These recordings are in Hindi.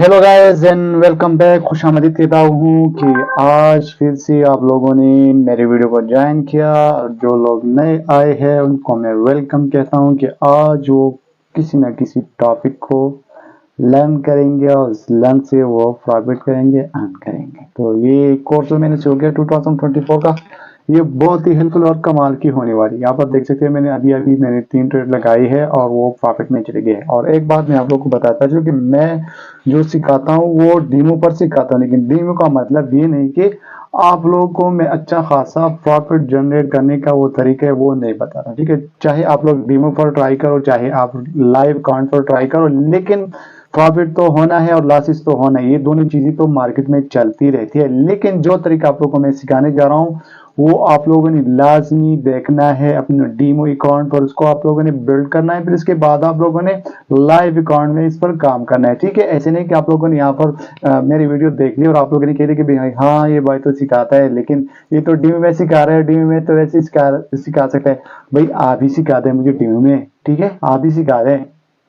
Hello guys and welcome back. खुशामदीद कहता हूँ कि आज फिर से आप लोगों ने मेरे वीडियो को ज्वाइन किया। और जो लोग नए आए हैं उनको मैं वेलकम कहता हूँ कि आज वो किसी न किसी टॉपिक को लर्न करेंगे और उस लर्न से वो प्रॉफिट करेंगे, अर्न करेंगे। तो ये कोर्स मैंने शुरू किया 2024 का। ये बहुत ही हेल्पफुल और कमाल की होने वाली है। यहाँ पर देख सकते हैं मैंने अभी मैंने 3 ट्रेड लगाई है और वो प्रॉफिट में चले गए। और एक बात मैं आप लोगों को बताता चलूं कि मैं जो सिखाता हूँ वो डीमो पर सिखाता हूँ, लेकिन डीमो का मतलब ये नहीं कि आप लोगों को मैं अच्छा खासा प्रॉफिट जनरेट करने का वो तरीका है वो नहीं बताता। ठीक है, चाहे आप लोग डीमो पर ट्राई करो, चाहे आप लाइव अकाउंट पर ट्राई करो, लेकिन प्रॉफिट तो होना है और लॉसेस तो होना है। ये दोनों चीजें तो मार्केट में चलती रहती है। लेकिन जो तरीका आप लोगों को मैं सिखाने जा रहा हूँ वो आप लोगों ने लाजमी देखना है अपने डीमो अकाउंट पर। उसको आप लोगों ने बिल्ड करना है, फिर इसके बाद आप लोगों ने लाइव अकाउंट में इस पर काम करना है। ठीक है, ऐसे नहीं कि आप लोगों ने यहाँ पर मेरी वीडियो देख ली और आप लोगों ने कह दी कि भाई हाँ ये भाई तो सिखाता है, लेकिन ये तो डीमो में सिखा रहा है, डीमो में तो वैसे सिखा सकता है। भाई आप ही सिखा दें मुझे डीमो में, ठीक है, आप ही सिखा दें।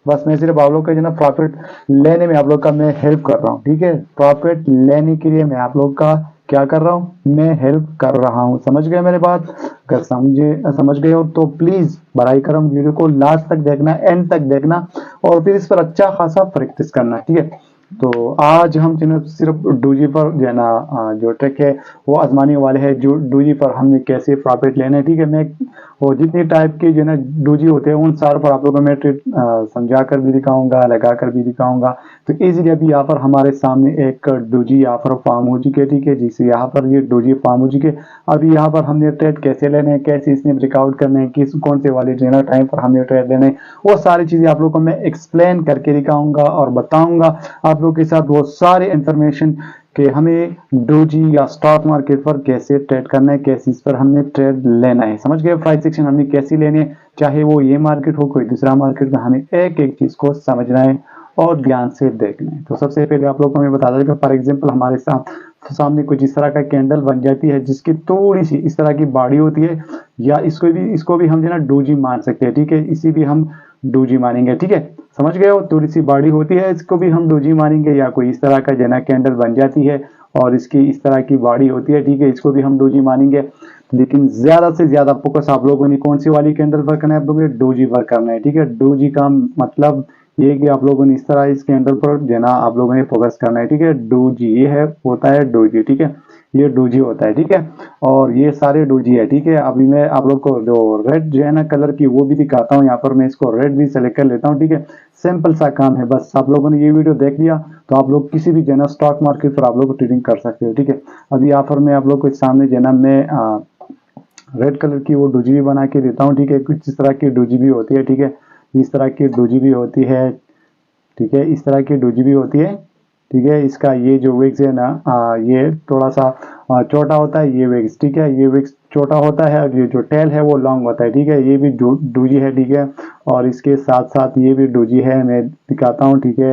बस मैं सिर्फ आप लोग का जो ना प्रॉफिट लेने में आप लोग का मैं हेल्प कर रहा हूँ। ठीक है, प्रॉफिट लेने के लिए मैं आप लोग का क्या कर रहा हूँ, मैं हेल्प कर रहा हूँ। समझ गए मेरे बात? अगर समझ गए हो तो प्लीज बड़ाई करम वीडियो को लास्ट तक देखना, एंड तक देखना और फिर इस पर अच्छा खासा प्रैक्टिस करना। ठीक है, तो आज हम जो है सिर्फ डूजी पर जो है ना जो ट्रिक है वो आजमाने वाले हैं। जो डूजी पर हमने कैसे प्रॉफिट लेना है। ठीक है, मैं वो जितने टाइप के जो है ना डूजी होते हैं उन सारे पर आप लोगों को मैं ट्रिक समझा कर भी दिखाऊंगा, लगा कर भी दिखाऊंगा। तो इजीली अभी यहाँ पर हमारे सामने एक डूजी यहाँ पर फॉर्म हो चुकी है। ठीक है, जिससे यहाँ पर ये डूजी फॉर्म हो चुकी है। अभी यहाँ पर हमने ट्रेड कैसे लेने हैं, कैसे इसमें ब्रेकआउट करने हैं, किस कौन से वाले जो है ना टाइम पर हमने ट्रेड लेने हैं, वो सारी चीजें आप लोगों को मैं एक्सप्लेन करके दिखाऊंगा और बताऊंगा आप लोगों के साथ वो सारे इंफॉर्मेशन कि हमें डोजी या स्टॉक मार्केट पर कैसे ट्रेड करना है, कैसे इस पर हमने ट्रेड लेना है। समझ गए? प्राइस सेक्शन हमने कैसी लेनी है, चाहे वो ये मार्केट हो कोई दूसरा मार्केट में, हमें एक एक चीज को समझना है और ध्यान से देखना है। तो सबसे पहले आप लोगों को मैं बता दूं कि फॉर एग्जांपल हमारे सामने कुछ इस तरह का कैंडल बन जाती है जिसकी थोड़ी सी इस तरह की बॉडी होती है, या इसको भी हम जो ना डोजी मान सकते हैं। ठीक है, इसी भी हम डोजी मानेंगे। ठीक है, समझ गए हो? थोड़ी सी बॉडी होती है, इसको भी हम डोजी मानेंगे। या कोई इस तरह का जना कैंडल बन जाती है और इसकी इस तरह की बॉडी होती है, ठीक है, इसको भी हम डोजी मानेंगे। लेकिन ज्यादा से ज्यादा फोकस आप लोगों ने कौन सी वाली कैंडल पर करना है? आप लोगों ने डोजी पर करना है। ठीक है, डोजी का मतलब ये कि आप लोगों ने इस तरह इस कैंडल पर जना आप लोगों ने फोकस करना है। ठीक है, डोजी ये है, होता है डोजी। ठीक है, ये डोजी होता है। ठीक है, और ये सारे डोजी है। ठीक है, अभी मैं आप लोग को जो रेड जो है ना कलर की वो भी दिखाता हूँ। यहाँ पर मैं इसको रेड भी सेलेक्ट कर लेता हूँ। ठीक है, सिंपल सा काम है, बस आप लोगों ने ये वीडियो देख लिया तो आप लोग किसी भी जना स्टॉक मार्केट पर आप लोग ट्रेडिंग कर सकते हो। ठीक है, अभी यहाँ पर मैं आप लोग को सामने जना में रेड कलर की वो डोजी भी बना के देता हूँ। ठीक है, कुछ इस तरह की डोजी भी होती है। ठीक है, इस तरह की डोजी भी होती है। ठीक है, इस तरह की डोजी भी होती है। ठीक है, इसका ये जो विक्स है ना ये थोड़ा सा छोटा होता है, ये विक्स। ठीक है, ये विक्स छोटा होता है और ये जो टेल है वो लॉन्ग होता है। ठीक है, ये भी डोजी है। ठीक है, और इसके साथ साथ ये भी डोजी है, मैं दिखाता हूँ। ठीक है,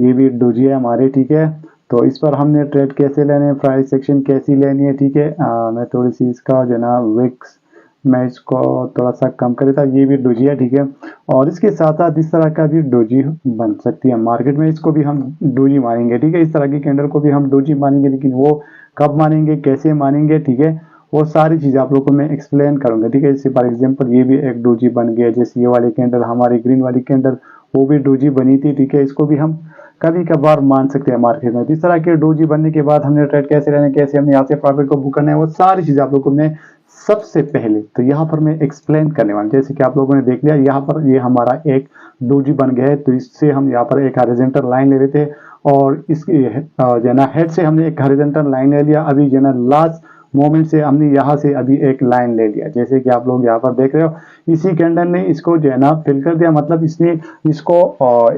ये भी डोजी है हमारे। ठीक है, तो इस पर हमने ट्रेड कैसे लेने हैं, प्राइस सेक्शन कैसी लेनी है। ठीक है, मैं थोड़ी सी इसका जो ना विक्स मैं इसको थोड़ा सा कम कर देता। ये भी डोजी है। ठीक है, और इसके साथ साथ इस तरह का भी डोजी बन सकती है मार्केट में, इसको भी हम डोजी मानेंगे। ठीक है, इस तरह की कैंडल को भी हम डोजी मानेंगे, लेकिन वो कब मानेंगे, कैसे मानेंगे, ठीक है, वो सारी चीजें आप लोगों को मैं एक्सप्लेन करूंगा। ठीक है, जैसे फॉर एग्जांपल ये भी एक डोजी बन गया, जैसे ये वाली कैंडल हमारी ग्रीन वाली कैंडल वो भी डोजी बनी थी। ठीक है, इसको भी हम कभी कभार मान सकते हैं मार्केट में। इस तरह के डोजी बनने के बाद हमने ट्रेड कैसे लेना है, कैसे हमने यहाँ से प्रॉफिट को बुक करना है, वो सारी चीजें आप लोगों को मैं सबसे पहले तो यहाँ पर मैं एक्सप्लेन करने वाला। जैसे कि आप लोगों ने देख लिया यहाँ पर ये हमारा एक डोजी बन गया है, तो इससे हम यहाँ पर एक हॉरिजॉन्टल लाइन ले लेते हैं और इसकी जो ना हेड से हमने एक हॉरिजॉन्टल लाइन ले लिया। अभी जो ना लास्ट मोमेंट से हमने यहाँ से अभी एक लाइन ले लिया, जैसे कि आप लोग यहाँ पर देख रहे हो। इसी कैंडल ने इसको जो है ना फिल कर दिया, मतलब इसने इसको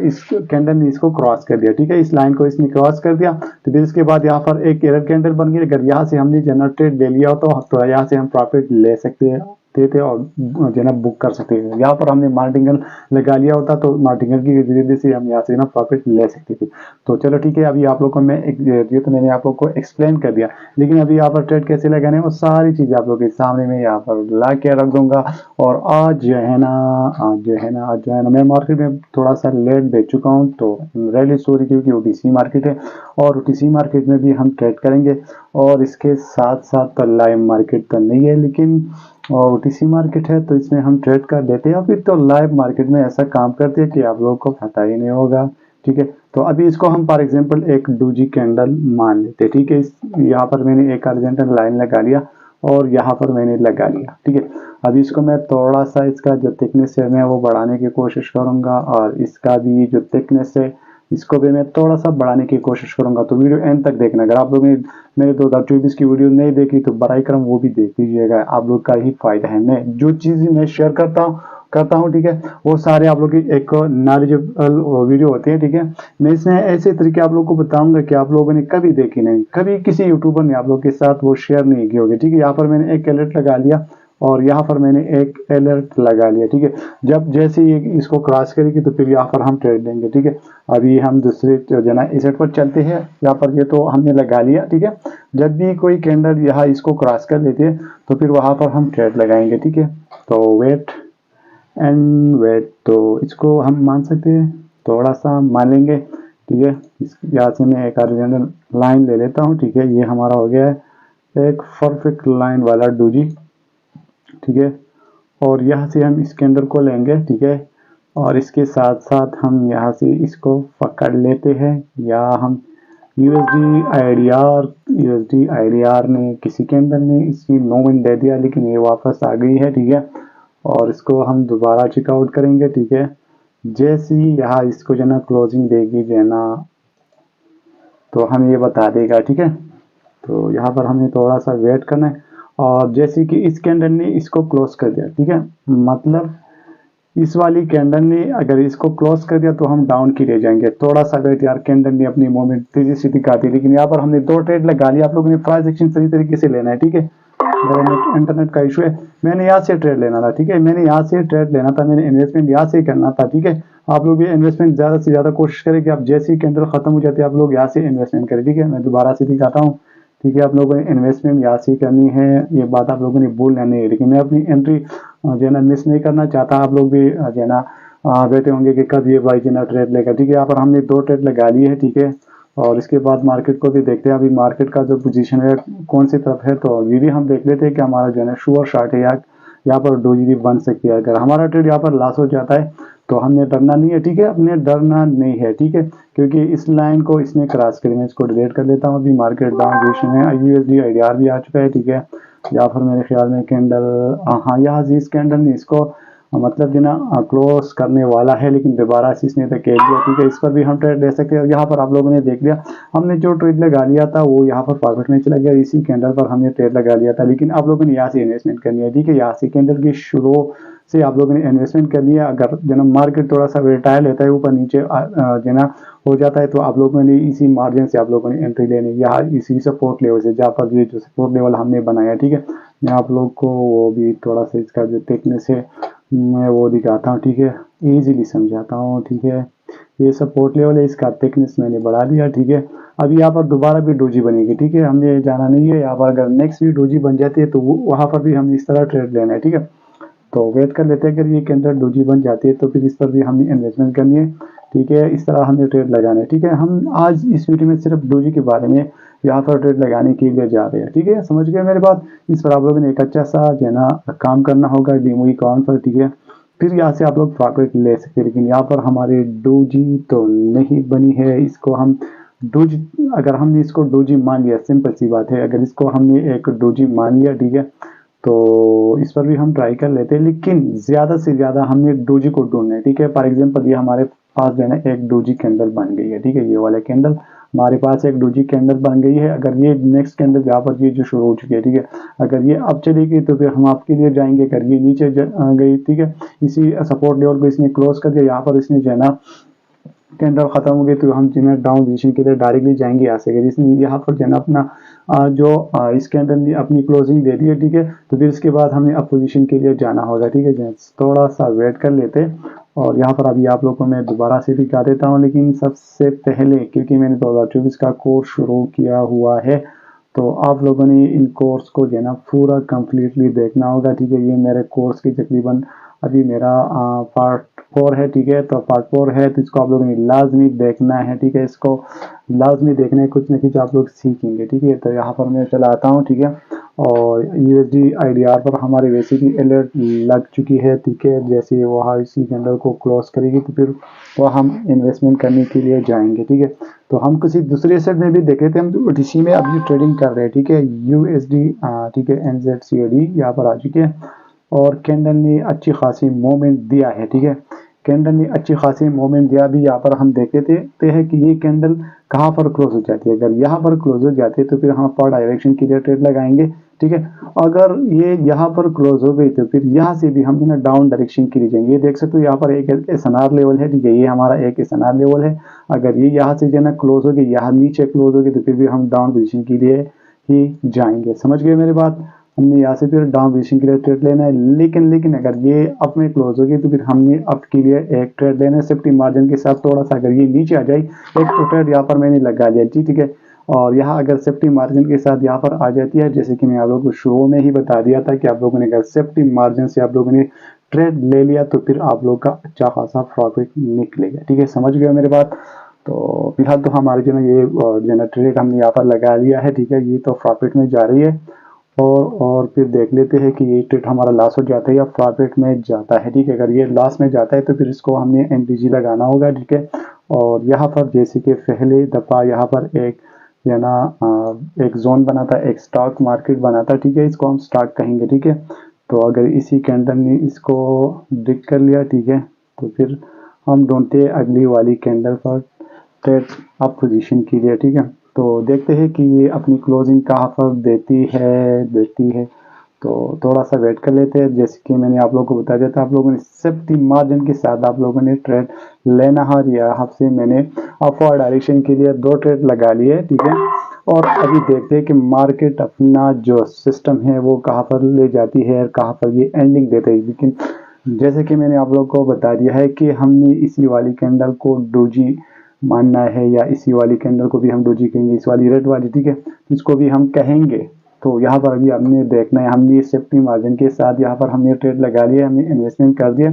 इस कैंडल ने इसको क्रॉस कर दिया। ठीक है, इस लाइन को इसने क्रॉस कर दिया। तो फिर इसके बाद यहाँ पर एक एरर कैंडल बन गई। अगर यहाँ से हमने जनरेट ट्रेड ले लिया हो तो यहाँ से हम प्रॉफिट ले सकते हैं। सकते थे और जो है ना बुक कर सकते थे। यहाँ पर हमने मार्टिंगल लगा लिया होता तो मार्टिंगल की जरिए से हम यहाँ से ना प्रॉफिट ले सकते थे। तो चलो ठीक है, अभी आप लोग को मैं ये तो मैंने आप लोग को एक्सप्लेन कर दिया, लेकिन अभी यहाँ पर ट्रेड कैसे लगाने वो सारी चीज़ें आप लोग के सामने मैं यहाँ पर ला के रख दूंगा। और आज जो है ना मैं मार्केट में थोड़ा सा लेट बेच चुका हूँ, तो रियली सॉरी, क्योंकि ओटीसी मार्केट है और ओटीसी मार्केट में भी हम ट्रेड करेंगे। और इसके साथ साथ तो लाइव मार्केट तो नहीं है, लेकिन ओटीसी मार्केट है तो इसमें हम ट्रेड कर देते हैं। अभी तो लाइव मार्केट में ऐसा काम करते हैं कि आप लोगों को पता ही नहीं होगा। ठीक है, तो अभी इसको हम फॉर एग्जांपल एक डोजी कैंडल मान लेते हैं। ठीक है, यहाँ पर मैंने एक हॉरिजॉन्टल लाइन लगा लिया और यहाँ पर मैंने लगा लिया। ठीक है, अभी इसको मैं थोड़ा सा इसका जो थिकनेस है मैं वो बढ़ाने की कोशिश करूंगा, और इसका भी जो थिकनेस है इसको भी मैं थोड़ा सा बढ़ाने की कोशिश करूंगा। तो वीडियो एंड तक देखना। अगर आप लोगों ने मेरे 2024 की वीडियो नहीं देखी तो बराई करम वो भी देख लीजिएगा, आप लोग का ही फायदा है। मैं जो चीज़ मैं शेयर करता हूँ ठीक है, वो सारे आप लोग की एक नॉलेजेबल वीडियो होती है। ठीक है, मैं इसमें ऐसे तरीके आप लोग को बताऊंगा कि आप लोगों ने कभी देखी नहीं, कभी किसी यूट्यूबर ने आप लोग के साथ वो शेयर नहीं की होगी। ठीक है, यहाँ पर मैंने एक अलर्ट लगा लिया और यहाँ पर मैंने एक अलर्ट लगा लिया। ठीक है, जब जैसे ये इसको क्रॉस करेगी तो फिर यहाँ पर हम ट्रेड लेंगे। ठीक है, अभी हम दूसरे जो है ना एसेट पर चलते हैं। यहाँ पर ये तो हमने लगा लिया। ठीक है, जब भी कोई कैंडल यहाँ इसको क्रॉस कर लेती है तो फिर वहां पर हम ट्रेड लगाएंगे। ठीक है, तो वेट एंड वेट, तो इसको हम मान सकते हैं, थोड़ा सा मान लेंगे। ठीक है, यहाँ से मैं एक हॉरिजॉन्टल लाइन ले लेता हूँ। ठीक है, ये हमारा हो गया है एक परफेक्ट लाइन वाला डोजी। ठीक है, और यहाँ से हम इस कैंडल को लेंगे। ठीक है, और इसके साथ साथ हम यहाँ से इसको पकड़ लेते हैं, या हम यूएसडी आईडीआर ने किसी कैंडल ने इसकी मूवमेंट दे दिया, लेकिन ये वापस आ गई है। ठीक है, और इसको हम दोबारा चेकआउट करेंगे। ठीक है, जैसे ही यहाँ इसको जो है ना क्लोजिंग देगी जो है ना, तो हमें ये बता देगा। ठीक है, तो यहाँ पर हमें थोड़ा सा वेट करना है, और जैसे कि इस कैंडल ने इसको क्लोज कर दिया। ठीक है, मतलब इस वाली कैंडल ने अगर इसको क्लोज कर दिया तो हम डाउन की रह जाएंगे। थोड़ा सा वेट यार, कैंडल ने अपनी मूवमेंट तेजी से दिखा दी, लेकिन यहाँ पर हमने दो ट्रेड लगा लिया। आप लोगों ने प्राइस एक्शन सही तरीके से लेना है। ठीक है, इंटरनेट का इशू है, मैंने यहाँ से ट्रेड लेना था। ठीक है, मैंने यहाँ से ट्रेड लेना था, मैंने इन्वेस्टमेंट यहाँ से करना था। ठीक है, आप लोग भी इन्वेस्टमेंट ज़्यादा से ज़्यादा कोशिश करें कि आप जैसे ही कैंडल खत्म हो जाती है आप लोग यहाँ से इन्वेस्टमेंट करें। ठीक है, मैं दोबारा से दिखाता हूँ। ठीक है, आप लोगों ने इन्वेस्टमेंट यहाँ से करनी है, ये बात आप लोगों ने भूलना नहीं है, लेकिन मैं अपनी एंट्री जो है ना मिस नहीं करना चाहता। आप लोग भी जो है ना बैठे होंगे कि कब ये भाई जो है ट्रेड लेगा। ठीक है, यहाँ पर हमने दो ट्रेड लगा लिए है। ठीक है, और इसके बाद मार्केट को भी देखते हैं, अभी मार्केट का जो पोजीशन है कौन सी तरफ है, तो ये भी हम देख लेते हैं कि हमारा जो है ना श्योर शॉर्ट है, यहाँ पर डोजी भी बन सकती है। अगर हमारा ट्रेड यहाँ पर लॉस हो जाता है तो हमने डरना नहीं है। ठीक है, अपने डरना नहीं है। ठीक है, क्योंकि इस लाइन को इसने क्रॉस करी, मैं इसको डिलीट कर लेता हूँ। अभी मार्केट डाउन पोजीशन है, यूएसडी आईडीआर भी आ चुका है। ठीक है, यहाँ पर मेरे ख्याल में कैंडल, हाँ यहाँ से इस कैंडल ने इसको मतलब जो ना क्लोज करने वाला है, लेकिन दोबारा से इसने तक दिया। ठीक है, इस पर भी हम ट्रेड ले सकते हैं। यहाँ पर आप लोगों ने देख लिया, हमने जो ट्रेड लगा लिया था वो यहाँ पर प्रॉफिट में चला गया, इसी कैंडल पर हमने ट्रेड लगा लिया था, लेकिन आप लोगों ने यहाँ से इन्वेस्टमेंट करनी है। ठीक है, यहाँ से कैंडल की शुरू से आप लोगों ने इन्वेस्टमेंट करनी है। अगर जो मार्केट थोड़ा सा वेटाइल होता है, ऊपर नीचे जो ना हो जाता है, तो आप लोगों ने इसी मार्जिन से आप लोगों ने एंट्री लेनी है, या इसी सपोर्ट लेवल से, जहाँ पर ये जो सपोर्ट लेवल हमने बनाया। ठीक है, मैं आप लोग को वो भी थोड़ा सा इसका जो थिकनेस है मैं वो दिखाता हूँ। ठीक है, इजीली समझाता हूँ। ठीक है, ये सपोर्ट लेवल है, इसका थिकनेस मैंने बढ़ा दिया। ठीक है, अभी यहाँ पर दोबारा भी डोजी बनेगी। ठीक है, हमें जाना नहीं है यहाँ पर, अगर नेक्स्ट भी डोजी बन जाती है तो वहाँ पर भी हम इस तरह ट्रेड लेना है। ठीक है, तो वेट कर लेते हैं, अगर ये कैंडल डोजी बन जाती है तो फिर इस पर भी हमें इन्वेस्टमेंट करनी है। ठीक है, इस तरह हमें ट्रेड लगाना है। ठीक है, हम आज इस वीडियो में सिर्फ डोजी के बारे में यहाँ पर ट्रेड लगाने के लिए जा रहे हैं। ठीक है, समझ गए मेरी बात। इस पर आप लोगों ने एक अच्छा सा जो है ना काम करना होगा डीमो अकाउंट पर। ठीक है, फिर यहाँ से आप लोग प्रॉफिट ले सकते हैं, लेकिन यहाँ पर हमारे डोजी तो नहीं बनी है। इसको हम डोजी, अगर हमने इसको डोजी मान लिया, सिंपल सी बात है, अगर इसको हमने एक डोजी मान लिया, ठीक है, तो इस पर भी हम ट्राई कर लेते हैं, लेकिन ज़्यादा से ज़्यादा हमने डोजी को ढूंढना है। ठीक है, फॉर एग्जांपल ये हमारे पास जो है ना एक डोजी कैंडल बन गई है। ठीक है, ये वाला कैंडल हमारे पास एक डोजी कैंडल बन गई है। अगर ये नेक्स्ट कैंडल यहाँ पर ये जो शुरू हो चुकी है, ठीक है, अगर ये अब चलेगी तो फिर हम आपके लिए जाएंगे। अगर ये नीचे गई, ठीक है, इसी सपोर्ट लेवल को इसने क्लोज कर दिया, यहाँ पर इसने जो है ना कैंडल खत्म हो गई तो हम जो है डाउन पोजीशन के लिए डायरेक्टली जाएंगे यहाँ से। अगर इसने यहाँ पर जो है ना अपना इस कैंडल ने अपनी क्लोजिंग दे दी है, ठीक है। तो फिर इसके बाद हमें अब पोजीशन के लिए जाना होगा, ठीक है। थोड़ा सा वेट कर लेते और यहाँ पर अभी आप लोगों को मैं दोबारा से दिखा देता हूँ, लेकिन सबसे पहले क्योंकि मैंने 2024 का कोर्स शुरू किया हुआ है तो आप लोगों ने इन कोर्स को जो है ना पूरा कंप्लीटली देखना होगा, ठीक है। ये मेरे कोर्स की तकरीबन अभी मेरा पार्ट 4 है, ठीक है। तो पार्ट 4 है तो इसको आप लोगों ने लाजमी देखना है, ठीक है। इसको लाजमी देखना है, कुछ ना कुछ आप लोग सीखेंगे, ठीक है। तो यहाँ पर मैं चला आता हूँ, ठीक है। और USD IDR पर हमारे वैसे भी अलर्ट लग चुकी है, ठीक है। जैसे वहाँ इसी कैंडल को क्लोज करेगी तो फिर वह हम इन्वेस्टमेंट करने के लिए जाएंगे, ठीक है। तो हम किसी दूसरे एसेट में भी देख रहे थे, हम OTC में अभी ट्रेडिंग कर रहे हैं, ठीक है। USD, ठीक है, NZCAD यहाँ पर आ चुके हैं और कैंडल ने अच्छी खासी मूवमेंट दिया है, ठीक है। कैंडल ने अच्छी खासी मूवमेंट दिया भी, यहाँ पर हम देख लेते हैं कि ये कैंडल कहाँ पर क्लोज हो जाती है। अगर यहाँ पर क्लोज हो जाती है तो फिर हम अपर डायरेक्शन के लिए ट्रेड लगाएंगे, ठीक है। अगर ये यहाँ पर क्लोज हो गई तो फिर यहाँ से भी हम डाउन डायरेक्शन के लिए जाएंगे। ये देख सकते हो यहाँ पर एक SNR लेवल है, ठीक है। ये हमारा एक SNR लेवल है। अगर ये यहाँ से जो है ना क्लोज होगी, यहाँ नीचे क्लोज होगी तो फिर भी हम डाउन पोजिशन के लिए ही जाएंगे। समझ गए मेरी बात। हमने यहाँ से फिर डाउन पोजीशन के लिए ट्रेड लेना है, लेकिन अगर ये अप में क्लोज होगी तो फिर हमने अप के लिए एक ट्रेड लेना है सेफ्टी मार्जिन के साथ। थोड़ा सा अगर ये नीचे आ जाए, एक तो ट्रेड यहाँ पर मैंने लगा लिया, ठीक है। और यहाँ अगर सेफ्टी मार्जिन के साथ यहाँ पर आ जाती है, जैसे कि मैं आप लोगों को शुरू में ही बता दिया था कि आप लोगों ने अगर सेफ्टी मार्जिन से आप लोगों ने ट्रेड ले लिया तो फिर आप लोग का अच्छा खासा प्रॉफिट निकलेगा, ठीक है। समझ गए मेरी बात। तो फिलहाल तो हमारे जो ये जो ना ट्रेड हमने यहाँ पर लगा लिया है, ठीक है। ये तो प्रॉफिट में जा रही है और फिर देख लेते हैं कि ये ट्रेड हमारा लॉस हो जाता है या प्रॉफिट में जाता है, ठीक है। अगर ये लॉस में जाता है तो फिर इसको हमने NTG लगाना होगा, ठीक है। और यहाँ पर जैसे कि पहले दफ़ा यहाँ पर एक या ना एक जोन बना था, एक स्टॉक मार्केट बना था, ठीक है। इसको हम स्टॉक कहेंगे, ठीक है। तो अगर इसी कैंडल ने इसको ब्रेक कर लिया, ठीक है, तो फिर हम ढूंढते अगली वाली कैंडल पर ट्रेड अप पोजीशन के लिए, ठीक है। तो देखते हैं कि ये अपनी क्लोजिंग कहाँ पर देती है। तो थोड़ा सा वेट कर लेते हैं। जैसे कि मैंने आप लोगों को बताया था, आप लोगों ने सेफ्टी मार्जिन के साथ आप लोगों ने ट्रेड लेना है। यहाँ से मैंने अपवर्ड डायरेक्शन के लिए 2 ट्रेड लगा लिए, ठीक है। और अभी देखते हैं कि मार्केट अपना जो सिस्टम है वो कहाँ पर ले जाती है और कहाँ पर ये एंडिंग देते हैं। लेकिन जैसे कि मैंने आप लोगों को बता दिया है कि हमने इसी वाली कैंडल को डोजी मानना है या इसी वाली कैंडल को भी हम डोजी कहेंगे, इस वाली रेड वाली, ठीक है, इसको भी हम कहेंगे। तो यहाँ पर अभी हमने देखना है, हमने सेफ्टी मार्जिन के साथ यहाँ पर हमने ट्रेड लगा लिया, हमने इन्वेस्टमेंट कर दिया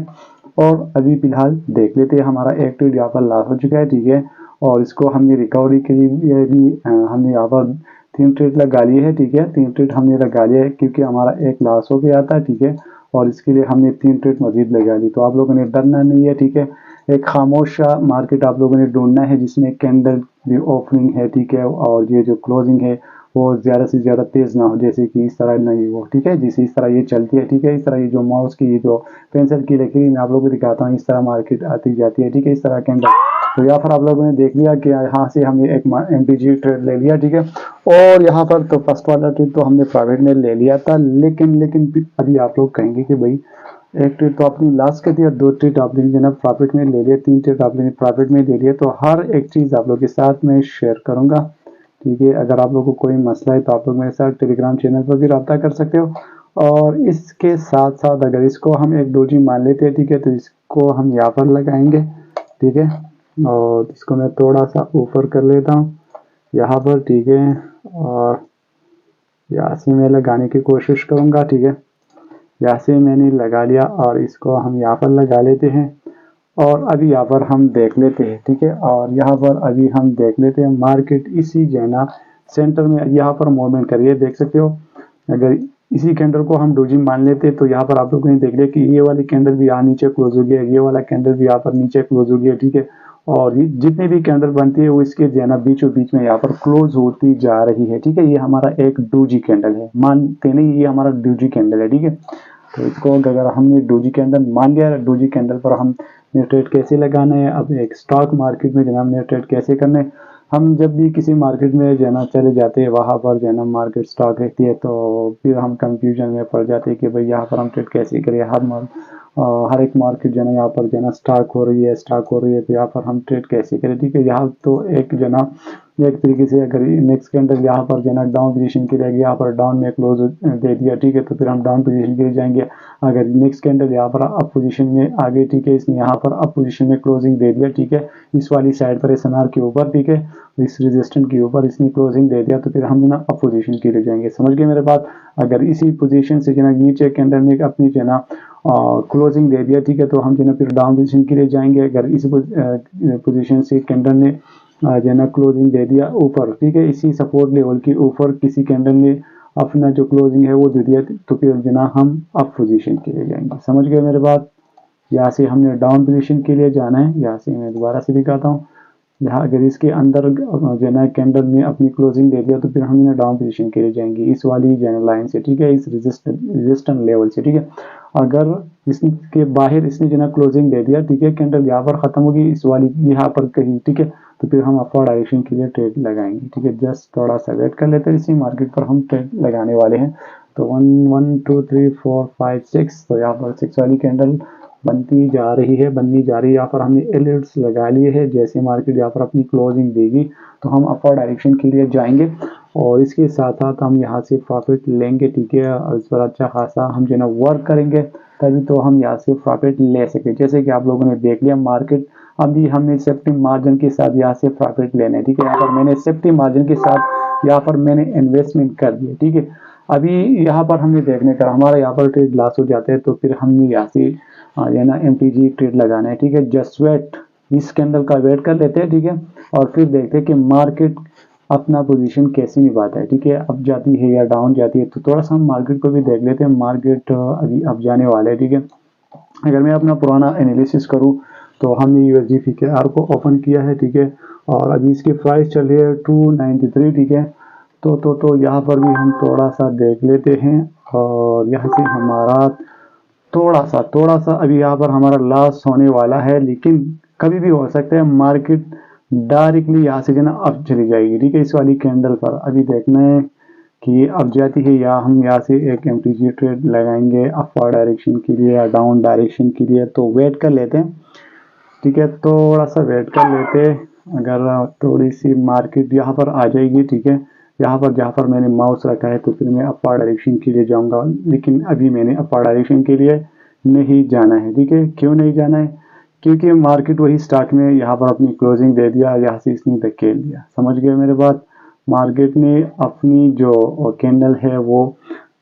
और अभी फिलहाल देख लेते हैं हमारा एक ट्रेड यहाँ पर लॉस हो चुका है, ठीक है। और इसको हमने रिकवरी के लिए भी हमने यहाँ पर 3 ट्रेड लगा लिए है, ठीक है। 3 ट्रेड हमने लगा लिया है क्योंकि हमारा एक लॉस हो गया था, ठीक है। और इसके लिए हमने 3 ट्रेड मजीद लगा ली। तो आप लोगों ने डरना नहीं है, ठीक है। एक खामोश मार्केट आप लोगों ने ढूंढना है जिसमें कैंडल भी ओपनिंग है, ठीक है, और ये जो क्लोजिंग है वो ज़्यादा से ज़्यादा तेज़ ना हो, जैसे कि इस तरह नहीं हो, ठीक है। जिस इस तरह ये चलती है, ठीक है। इस तरह ये जो माउस की ये जो पेंसिल की लकीर मैं आप लोगों को दिखाता हूँ, इस तरह मार्केट आती जाती है, ठीक है। इस तरह कैंडल तो यहाँ पर आप लोगों ने देख लिया कि यहाँ से हमने एक NTG ट्रेड ले लिया, ठीक है। और यहाँ पर तो फर्स्ट वाला ट्रेड तो हमने प्राइवेट में ले लिया था, लेकिन अभी आप लोग कहेंगे कि भाई एक ट्रेड तो आपने लॉस कर दिया, 2 ट्रेड आपने जो ना प्रॉफिट में ले लिया, 3 ट्रेड आपने प्रॉफिट में ले लिया। तो हर एक चीज़ आप लोग के साथ में शेयर करूंगा, ठीक है। अगर आप लोगों को कोई मसला है तो आप लोग मेरे साथ टेलीग्राम चैनल पर भी रब्ता कर सकते हो। और इसके साथ साथ अगर इसको हम एक डोजी मान लेते हैं, ठीक है, तो इसको हम यहाँ पर लगाएंगे, ठीक है। और इसको मैं थोड़ा सा ऊपर कर लेता हूँ यहाँ पर, ठीक है। और यहाँ से मैं लगाने की कोशिश करूँगा, ठीक है। यहाँ से मैंने लगा लिया और इसको हम यहाँ पर लगा लेते हैं और अभी यहाँ पर हम देख लेते हैं, ठीक है। और यहाँ पर अभी हम देख लेते हैं मार्केट इसी जना सेंटर में यहाँ पर मूवमेंट करिए, देख सकते हो। अगर इसी कैंडल को हम डोजी मान लेते तो यहाँ पर आप लोगों ने देख लिया कि ये वाली कैंडल भी यहाँ नीचे क्लोज हो गया, ये वाला कैंडल भी यहाँ पर नीचे क्लोज हो गया, ठीक है। और ये जितनी भी कैंडल बनती है वो इसके जो है ना बीचों बीच में यहाँ पर क्लोज होती जा रही है, ठीक है। ये हमारा एक डोजी कैंडल है, मानते नहीं, ये हमारा डोजी कैंडल है, ठीक है। तो इसको अगर हमने डोजी कैंडल मान लिया, डोजी कैंडल पर हम ट्रेड कैसे लगाना है, अब एक स्टॉक मार्केट में जो हमने ट्रेड कैसे करना है। हम जब भी किसी मार्केट में जो है ना चले जाते हैं, वहाँ पर जो है ना मार्केट स्टॉक रहती है, तो फिर हम कंफ्यूजन में पड़ जाते हैं कि भाई यहाँ पर हम ट्रेड कैसे करें। हर एक मार्केट जो है ना यहाँ पर जो है ना स्टॉक हो रही है तो यहाँ पर हम ट्रेड कैसे करें, ठीक है। यहाँ तो एक जो है ना एक तरीके से अगर नेक्स्ट कैंडल यहाँ पर जो है ना डाउन पोजीशन के लिए यहाँ पर डाउन में क्लोज दे दिया, ठीक है, तो फिर हम डाउन पोजीशन के लिए जाएंगे। अगर नेक्स्ट कैंडल यहाँ पर अप पोजीशन में आ गई, ठीक है, इसने यहाँ पर अप पोजीशन में क्लोजिंग दे दिया, ठीक है, इस वाली साइड पर SNR के ऊपर, ठीक है, इस रेजिस्टेंट के ऊपर इसने क्लोजिंग दे दिया, तो फिर हम जो ना अप पोजीशन के लिए जाएंगे। समझ गए मेरे बात। अगर इसी पोजीशन से जो ना नीचे कैंडल में अपनी जो है ना क्लोजिंग दे दिया, ठीक है, तो हम जो ना फिर डाउन पोजीशन के लिए जाएंगे। अगर इस पोजीशन से कैंडल ने जो है ना क्लोजिंग दे दिया ऊपर, ठीक है, इसी सपोर्ट लेवल के ऊपर किसी कैंडल ने अपना जो क्लोजिंग है वो दे दिया, तो फिर जो ना हम अप पोजीशन के लिए जाएंगे। समझ गए मेरे बात। यहाँ से हमने डाउन पोजीशन के लिए जाना है। यहाँ से मैं दोबारा से दिखाता हूँ। यहाँ अगर इसके अंदर जो है ना कैंडल ने अपनी क्लोजिंग दे दिया, तो फिर हम डाउन पोजीशन के लिए जाएंगे इस वाली जो है लाइन से, ठीक है, इस रेजिस्टेंस लेवल से, ठीक है। अगर इसके बाहर इसने जो है क्लोजिंग दे दिया, ठीक है, कैंडल यहाँ पर खत्म होगी इस वाली यहाँ पर कहीं, ठीक है, तो फिर हम अपवर्ड डायरेक्शन के लिए ट्रेड लगाएंगे, ठीक है। जस्ट थोड़ा सा वेट कर लेते हैं, इसी मार्केट पर हम ट्रेड लगाने वाले हैं। तो 1 1 2 3 4 5 6, तो यहाँ पर 6 वाली कैंडल बनती जा रही है, बननी जा रही है। यहाँ पर हमने एलर्ट्स लगा लिए हैं। जैसे मार्केट यहाँ पर अपनी क्लोजिंग देगी तो हम अपवर्ड डायरेक्शन के लिए जाएंगे और इसके साथ साथ हम यहाँ से प्रॉफिट लेंगे, ठीक है, और इस पर अच्छा खासा हम जो है ना वर्क करेंगे, तभी तो हम यहाँ से प्रॉफिट ले सके। जैसे कि आप लोगों ने देख लिया मार्केट अभी हमने सेफ्टी मार्जिन के साथ यहाँ से प्रॉफिट लेने, ठीक है। यहाँ पर मैंने सेफ्टी मार्जिन के साथ यहाँ पर मैंने इन्वेस्टमेंट कर दिया, ठीक है। अभी यहाँ पर हमने देखने का हमारा यहाँ पर ट्रेड लॉस हो जाते हैं, तो फिर हमने यहाँ से ये ना MTG ट्रेड लगाना है, ठीक है। जस्ट वेट, इस कैंडल का वेट कर लेते हैं, ठीक है, और फिर देखते हैं कि मार्केट अपना पोजीशन कैसे निभाता है, ठीक है, अप जाती है या डाउन जाती है। तो थोड़ा सा हम मार्केट को भी देख लेते हैं। मार्केट अभी अप जाने वाला है, ठीक है। अगर मैं अपना पुराना एनालिसिस करूँ तो हमने USD PKR को ओपन किया है, ठीक है, और अभी इसकी प्राइस चल रही है 293, ठीक है। तो यहाँ पर भी हम थोड़ा सा देख लेते हैं और यहाँ से हमारा थोड़ा सा अभी यहाँ पर हमारा लॉस होने वाला है, लेकिन कभी भी हो सकता है मार्केट डायरेक्टली यहाँ से जो ना अप चली जाएगी, ठीक है, इस वाली कैंडल पर। अभी देखना है कि ये अप जाती है या हम यहाँ से एक MTG ट्रेड लगाएंगे अपवर्ड डायरेक्शन के लिए या डाउन डायरेक्शन के लिए। तो वेट कर लेते हैं, ठीक है, थोड़ा सा वेट कर लेते हैं। अगर थोड़ी सी मार्केट यहाँ पर आ जाएगी, ठीक है, यहाँ पर जहाँ पर मैंने माउस रखा है, तो फिर मैं अपवर्ड डायरेक्शन के लिए जाऊँगा। लेकिन अभी मैंने अपवर्ड डायरेक्शन के लिए नहीं जाना है, ठीक है। क्यों नहीं जाना है? क्योंकि मार्केट वही स्टॉक में यहाँ पर अपनी क्लोजिंग दे दिया, यहाँ से इसने धकेल दिया। समझ गए मेरे बात। मार्केट ने अपनी जो कैंडल है वो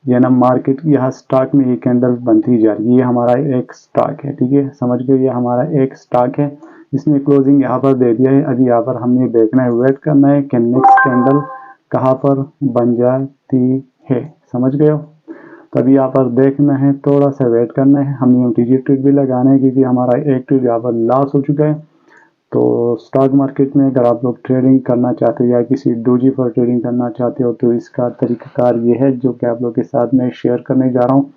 ये ना मार्केट यहाँ स्टॉक में ये कैंडल बनती जा रही है। ये हमारा एक स्टॉक है, ठीक है, समझ गए, ये हमारा एक स्टॉक है। इसने क्लोजिंग यहाँ पर दे दिया है। अभी यहाँ पर हमने देखना है, वेट करना है कि नेक्स्ट कैंडल कहाँ पर बन जाती है। समझ गए हो? तभी यहाँ पर देखना है, थोड़ा सा वेट करना है। हमने MTG ट्रेड भी लगाना है क्योंकि हमारा एक ट्रेड यहाँ पर लॉस हो चुका है। तो स्टॉक मार्केट में अगर आप लोग ट्रेडिंग करना चाहते हो या किसी डोजी पर ट्रेडिंग करना चाहते हो तो इसका तरीकाकार ये है जो कि आप लोग के साथ में शेयर करने जा रहा हूँ।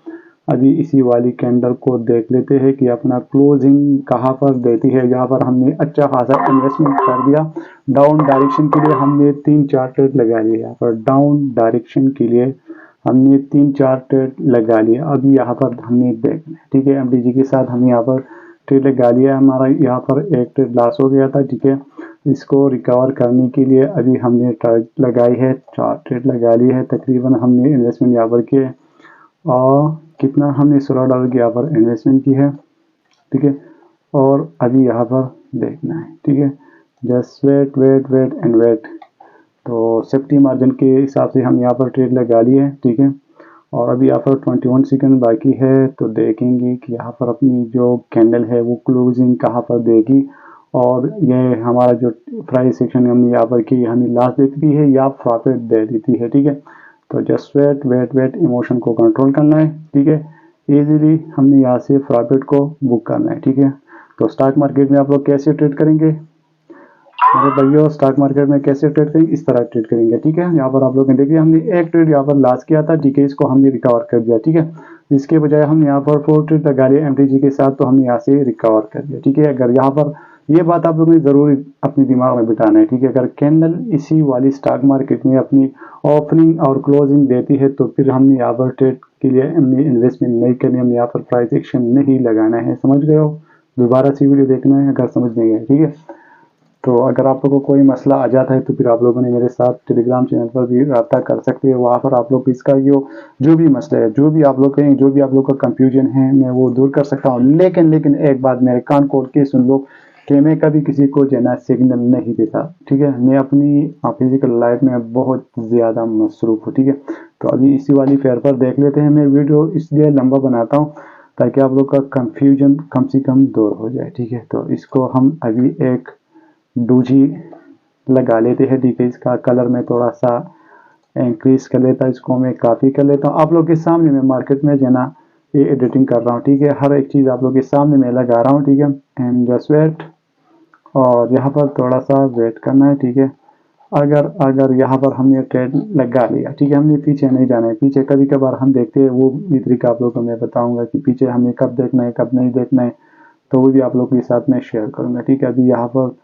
अभी इसी वाली कैंडल को देख लेते हैं कि अपना क्लोजिंग कहाँ पर देती है। यहाँ पर हमने अच्छा खासा इन्वेस्टमेंट कर दिया। डाउन डायरेक्शन के लिए हमने 3-4 ट्रेड लगा लिए। यहाँ पर डाउन डायरेक्शन के लिए हमने 3-4 ट्रेड लगा लिए। अभी यहाँ पर हमने देखना, ठीक है, MTG के साथ हमने यहाँ पर ट्रेड लगा लिया। हमारा यहाँ पर एक ट्रेड लॉस हो गया था, ठीक है। इसको रिकवर करने के लिए अभी हमने ट्रेड लगाई है, 4 ट्रेड लगा ली है। तकरीबन हमने इन्वेस्टमेंट यहाँ पर किए और कितना हमने $16 की यहाँ पर इन्वेस्टमेंट की है, ठीक है। और अभी यहाँ पर देखना है, ठीक है, just wait wait wait and wait. तो सेफ्टी मार्जिन के हिसाब से हम यहाँ पर ट्रेड लगा लिए हैं, ठीक है। और अभी यहाँ पर 21 सेकंड बाकी है। तो देखेंगे कि यहाँ पर अपनी जो कैंडल है वो क्लोजिंग कहाँ पर देगी और ये हमारा जो प्राइस सेक्शन हमने यहाँ पर की हमें लॉस देती है या प्रॉफिट दे देती है, ठीक है। तो just wait wait wait, emotion को कंट्रोल करना है, ठीक है। इजीली हमने यहाँ से प्रॉफिट को बुक करना है, ठीक है। तो स्टॉक मार्केट में आप लोग कैसे ट्रेड करेंगे मेरे भाइयों? स्टॉक मार्केट में कैसे ट्रेड करेंगे? इस तरह ट्रेड करेंगे, ठीक है। यहाँ पर आप लोग ने देखिए हमने एक ट्रेड यहाँ पर लॉस किया था, ठीक है, इसको हमने रिकवर कर दिया, ठीक है। इसके बजाय हम यहाँ पर 4 ट्रेड लगा लिए MTG के साथ, तो हमने यहाँ से रिकवर कर दिया, ठीक है। अगर यहाँ पर ये बात आप लोगों ने ज़रूर अपने दिमाग में बिठाना है, ठीक है। अगर कैंडल इसी वाली स्टॉक मार्केट में अपनी ओपनिंग और क्लोजिंग देती है तो फिर हमने यहाँ पर ट्रेड के लिए हमने इन्वेस्टमेंट नहीं करनी, हमने यहाँ पर प्राइस एक्शन नहीं लगाना है। समझ गए हो? दोबारा से वीडियो देखना है अगर समझ नहीं है, ठीक है। तो अगर आप लोगों को कोई मसला आ जाता है तो फिर आप लोगों ने मेरे साथ टेलीग्राम चैनल पर भी रब्ता कर सकते हैं। वहाँ पर आप लोग इसका जो भी मसला है, जो भी आप लोग कहें, जो भी आप लोग का कंफ्यूजन है, मैं वो दूर कर सकता हूँ। लेकिन एक बात मेरे कान खोल के सुन लो कि मैं कभी किसी को जो है ना सिग्नल नहीं देता, ठीक है। मैं अपनी फिजिकल लाइफ में बहुत ज़्यादा मसरूफ़ हूँ, ठीक है। तो अभी इसी वाली फेयर पर देख लेते हैं। मैं वीडियो इसलिए लंबा बनाता हूँ ताकि आप लोग का कंफ्यूजन कम से कम दूर हो जाए, ठीक है। तो इसको हम अभी एक डूजी लगा लेते हैं, ठीक है। इसका कलर में थोड़ा सा इंक्रीज कर लेता, इसको मैं काफ़ी कर लेता हूँ। आप लोग के सामने मैं मार्केट में जो ना ये एडिटिंग कर रहा हूँ, ठीक है। हर एक चीज़ आप लोग के सामने मैं लगा रहा हूँ, ठीक है। एंड जस्ट वेट, और यहाँ पर थोड़ा सा वेट करना है, ठीक है। अगर अगर यहाँ पर हमने ट्रेड लगा लिया, ठीक है, हमने पीछे नहीं जाना है। पीछे कभी कभार हम देखते हैं, वो भी तरीका आप लोगों को मैं बताऊंगा कि पीछे हमें कब देखना है कब नहीं देखना है, तो वो भी आप लोगों के साथ में शेयर करूंगा, ठीक है। अभी यहाँ पर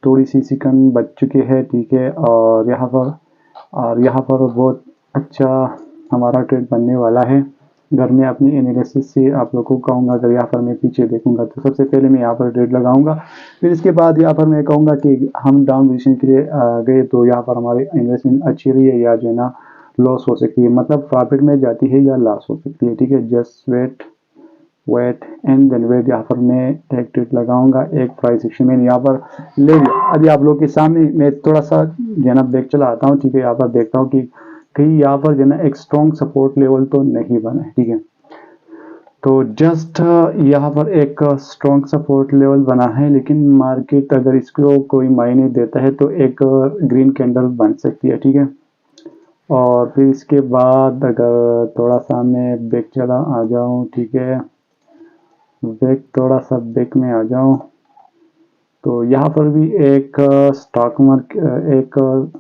थोड़ी सी सेकंड बच चुके हैं, ठीक है। और यहाँ पर बहुत अच्छा हमारा ट्रेड बनने वाला है। अगर मैं अपनी एनालिसिस से आप लोगों को कहूँगा, अगर यहाँ पर मैं पीछे देखूंगा तो सबसे पहले मैं यहाँ पर ट्रेड लगाऊंगा। फिर इसके बाद यहाँ पर मैं कहूँगा कि हम डाउन पोजीशन के लिए गए तो यहाँ पर हमारी इन्वेस्टमेंट अच्छी रही है या जो है ना लॉस हो सकती है, मतलब प्रॉफिट में जाती है या लॉस हो सकती है, ठीक है। Just wait wait and then wait. यहाँ पर मैं एक ट्रेड लगाऊंगा, एक प्राइस एक्शन मैंने यहाँ पर ले लिया। अभी आप लोग के सामने मैं थोड़ा सा जो ना बैक चला आता हूँ, ठीक है। यहाँ पर देखता हूँ कि कहीं यहाँ पर जो ना एक स्ट्रॉन्ग सपोर्ट लेवल तो नहीं बना है, ठीक है। तो जस्ट यहाँ पर एक स्ट्रॉन्ग सपोर्ट लेवल बना है, लेकिन मार्केट अगर इसको कोई मायने देता है तो एक ग्रीन कैंडल बन सकती है, ठीक है। और फिर इसके बाद अगर थोड़ा सा मैं बैक चला आ जाऊँ, ठीक है, बैक थोड़ा सा बैक में आ जाऊँ, तो यहाँ पर भी एक स्टॉक मार्केट एक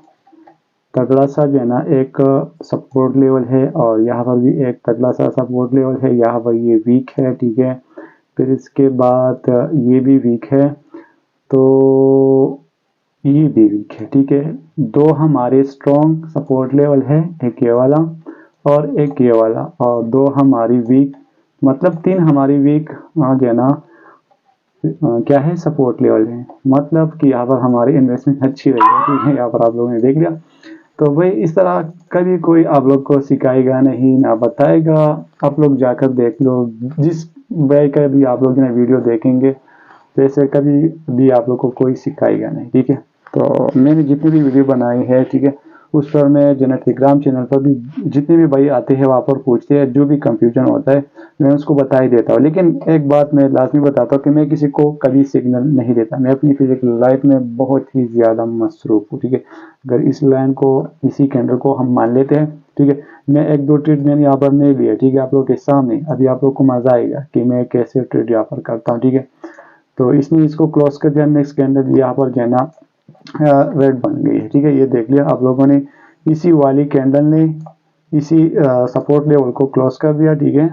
तगड़ा सा जो है ना एक सपोर्ट लेवल है, और यहाँ पर भी एक तगड़ा सा सपोर्ट लेवल है। यहाँ पर ये वीक है, ठीक है। फिर इसके बाद ये भी वीक है, तो ये भी वीक है, ठीक है। दो हमारे स्ट्रॉन्ग सपोर्ट लेवल है, एक ये वाला और एक ये वाला, और दो हमारी वीक, मतलब तीन हमारी वीक जो है ना क्या है सपोर्ट लेवल है, मतलब कि यहाँ पर हमारी इन्वेस्टमेंट अच्छी रही है, ठीक है। यहाँ पर आप लोगों ने देख लिया। तो भाई इस तरह कभी कोई आप लोग को सिखाएगा नहीं ना बताएगा, आप लोग जाकर देख लो। जिस भाई का भी आप लोग ने वीडियो देखेंगे वैसे कभी भी आप लोग को कोई सिखाएगा नहीं, ठीक है। तो मैंने जितनी भी वीडियो बनाई है, ठीक है, उस पर मैं जो टेलीग्राम चैनल पर भी जितने भी भाई आते हैं वहाँ पर पूछते हैं, जो भी कंफ्यूजन होता है मैं उसको बता ही देता हूँ। लेकिन एक बात मैं लाजमी बताता हूँ कि मैं किसी को कभी सिग्नल नहीं देता, मैं अपनी फिजिकल लाइफ में बहुत ही ज़्यादा मसरूफ हूँ, ठीक है। अगर इस लाइन को, इसी कैंडल को हम मान लेते हैं, ठीक है, मैं एक दो ट्रेड मैंने यहाँ पर नहीं लिया, ठीक है, आप लोग के सामने। अभी आप लोग को मजा आएगा कि मैं कैसे ट्रेड यहाँ पर करता हूँ, ठीक है। तो इसने इसको क्लोज कर दिया, नेक्स्ट कैंडल यहाँ पर जो है ना रेड बन गई है, ठीक है। ये देख लिया आप लोगों ने, इसी वाली कैंडल ने इसी सपोर्ट लेवल को क्लोज कर दिया, ठीक है।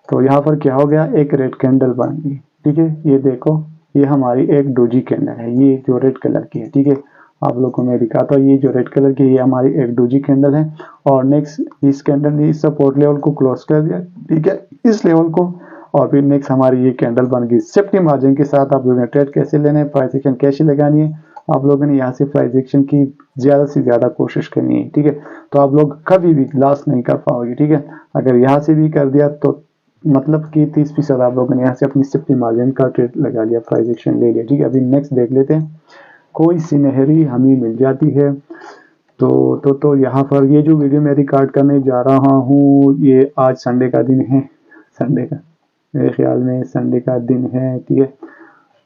तो यहाँ पर क्या हो गया, एक रेड कैंडल बन गई, ठीक है। ये देखो, ये हमारी एक डोजी कैंडल है, ये जो रेड कलर की है, ठीक है। आप लोग को मैं दिखाता हूँ, ये जो रेड कलर की, ये हमारी एक डोजी कैंडल है। और नेक्स्ट इस कैंडल ने इस सपोर्ट लेवल को क्लोज कर दिया, ठीक है, इस लेवल को। और फिर नेक्स्ट हमारी ये कैंडल बन गई। सेफ्टी मार्जिन के साथ आप लोगों ने ट्रेड कैसे लेने हैं, प्राइस एक्शन कैसे लगानी है, आप लोगों ने यहाँ से प्राइस एक्शन की ज़्यादा से ज़्यादा कोशिश करनी है, ठीक है। तो आप लोग कभी भी लॉस नहीं कर पाओगे, ठीक है। अगर यहाँ से भी कर दिया तो मतलब कि 30% आप लोगों ने यहाँ से अपनी सेफ्टी मार्जिन का ट्रेड लगा लिया, प्राइस एक्शन ले लिया, ठीक है। अभी नेक्स्ट देख लेते हैं, कोई सिनहरी हमें मिल जाती है तो यहाँ पर ये जो वीडियो मैं रिकॉर्ड करने जा रहा हूँ, ये आज संडे का दिन है, संडे का मेरे ख्याल में संडे का दिन है, ठीक है।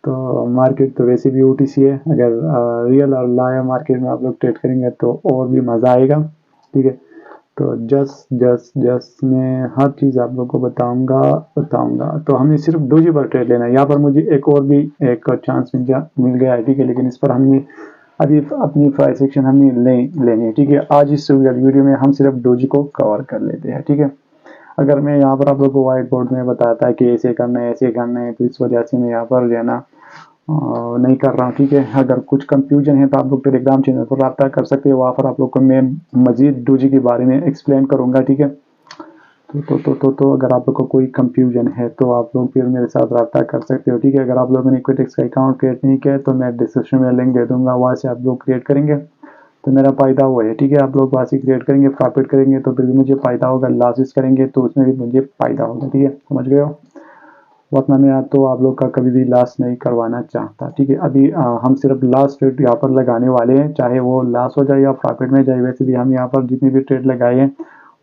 तो मार्केट तो वैसे भी ओटीसी है, अगर रियल और लाया मार्केट में आप लोग ट्रेड करेंगे तो और भी मज़ा आएगा, ठीक है। तो जस्ट मैं हर चीज़ आप लोग को बताऊंगा। तो हमें सिर्फ डोजी पर ट्रेड लेना है। यहाँ पर मुझे एक और भी एक चांस मिल गया है, ठीक है, लेकिन इस पर हमने अभी अपनी प्राइस एक्शन हमने लेनी है, ठीक है। आज इस वीडियो में हम सिर्फ डोजी को कवर कर लेते हैं, ठीक है। अगर मैं यहाँ पर आप लोग को व्हाइट बोर्ड में बताता है कि ऐसे करना है ऐसे करना है, तो इस वजह से मैं यहाँ पर जो है ना नहीं कर रहा हूँ, ठीक है। अगर कुछ कंफ्यूजन है तो आप लोग टेलीग्राम चैनल पर रब्ता कर सकते हो, वहाँ पर आप लोग को मैं मजीद डोजी के बारे में एक्सप्लेन करूँगा, ठीक है। तो अगर आप लोग को कोई कंफ्यूजन है तो आप लोग फिर मेरे साथ रब्ता कर सकते हो, ठीक है। अगर आप लोगों ने क्विटेक्स का अकाउंट क्रिएट नहीं किया है तो मैं डिस्क्रिप्शन में लिंक दे दूंगा, वहाँ से आप लोग क्रिएट करेंगे तो मेरा फ़ायदा हुआ है, ठीक है। आप लोग वहाँ से क्रिएट करेंगे, प्रॉफिट करेंगे तो फिर भी मुझे फ़ायदा होगा, लॉसेस करेंगे तो उसमें भी मुझे फ़ायदा होगा, ठीक है। समझ गए हो। वरना मैं तो आप लोग का कभी भी लॉस नहीं करवाना चाहता, ठीक है। अभी हम सिर्फ लास्ट ट्रेड यहाँ पर लगाने वाले हैं, चाहे वो लॉस हो जाए या प्रॉफिट में जाए। वैसे भी हम यहाँ पर जितने भी ट्रेड लगाए हैं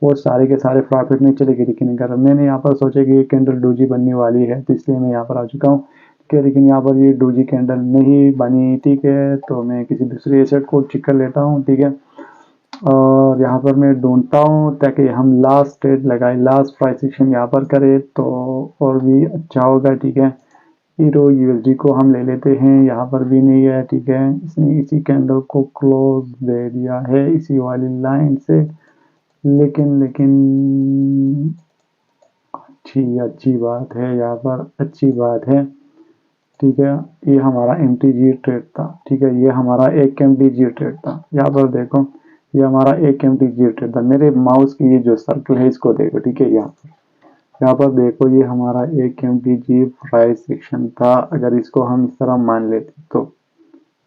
वो सारे के सारे प्रॉफिट में चलेगी, लेकिन अगर मैंने यहाँ पर सोचा कि ये कैंडल डोजी बनने वाली है तो इसलिए मैं यहाँ पर आ चुका हूँ, ठीक है। लेकिन यहाँ पर ये डोजी कैंडल नहीं बनी, ठीक है, तो मैं किसी दूसरे एसेट को चेक कर लेता हूँ, ठीक है। और यहाँ पर मैं ढूंढता हूँ ताकि हम लास्ट ट्रेड लगाए, लास्ट प्राइस एक्शन यहाँ पर करें तो और भी अच्छा होगा, ठीक है। हीरो यूएसडी को हम ले लेते हैं, यहाँ पर भी नहीं है, ठीक है। इसने इसी कैंडल को क्लोज दे दिया है इसी वाली लाइन से, लेकिन अच्छी बात है, यहाँ पर अच्छी बात है, ठीक है। ये हमारा एमटीजी ट्रेड था, ठीक है। ये हमारा एक एमटीजी ट्रेड था, यहाँ पर देखो ये हमारा एक एमटीजी ट्रेड था। मेरे माउस की ये जो सर्कल है इसको देखो, ठीक है। यहाँ पर देखो ये हमारा एक एमटीजी प्राइस सेक्शन था। अगर इसको हम इस तरह मान लेते तो,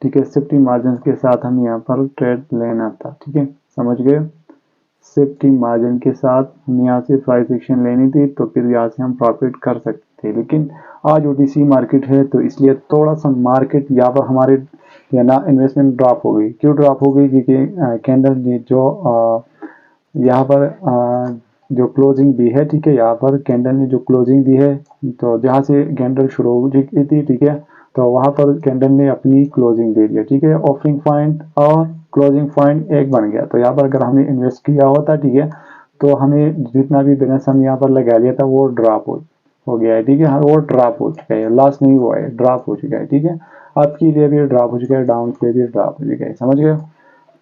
ठीक है, सेफ्टी मार्जिन के साथ हम यहाँ पर ट्रेड लेना था, ठीक है। समझ गए। सेफ्टी मार्जिन के साथ हम यहाँ से प्राइस एक्शन लेनी थी तो फिर यहाँ से हम प्रॉफिट कर सकते थे, लेकिन आज ओटीसी मार्केट है तो इसलिए थोड़ा सा मार्केट यहाँ पर हमारे या ना इन्वेस्टमेंट ड्रॉप हो गई। क्यों ड्रॉप हो गई? क्योंकि कैंडल जो यहाँ पर जो क्लोजिंग दी है, ठीक है, यहाँ पर कैंडल ने जो क्लोजिंग दी है तो जहाँ से कैंडल शुरू हुई थी, ठीक है, तो वहाँ पर कैंडल ने अपनी क्लोजिंग दे दिया, ठीक है। ओपनिंग पॉइंट और क्लोजिंग पॉइंट एक बन गया। तो यहाँ पर अगर हमने इन्वेस्ट किया होता, ठीक है, तो हमें जितना भी बैलेंस हम यहाँ पर लगा लिया था वो ड्रॉप हो गया है, ठीक है। हाँ, वो ड्रॉप हो चुका है, लॉस नहीं हुआ है, ड्रॉप हो चुका है, ठीक है। आपके लिए भी ड्रॉप हो चुका है, डाउन के लिए भी ड्रॉप हो चुका है, समझ गए।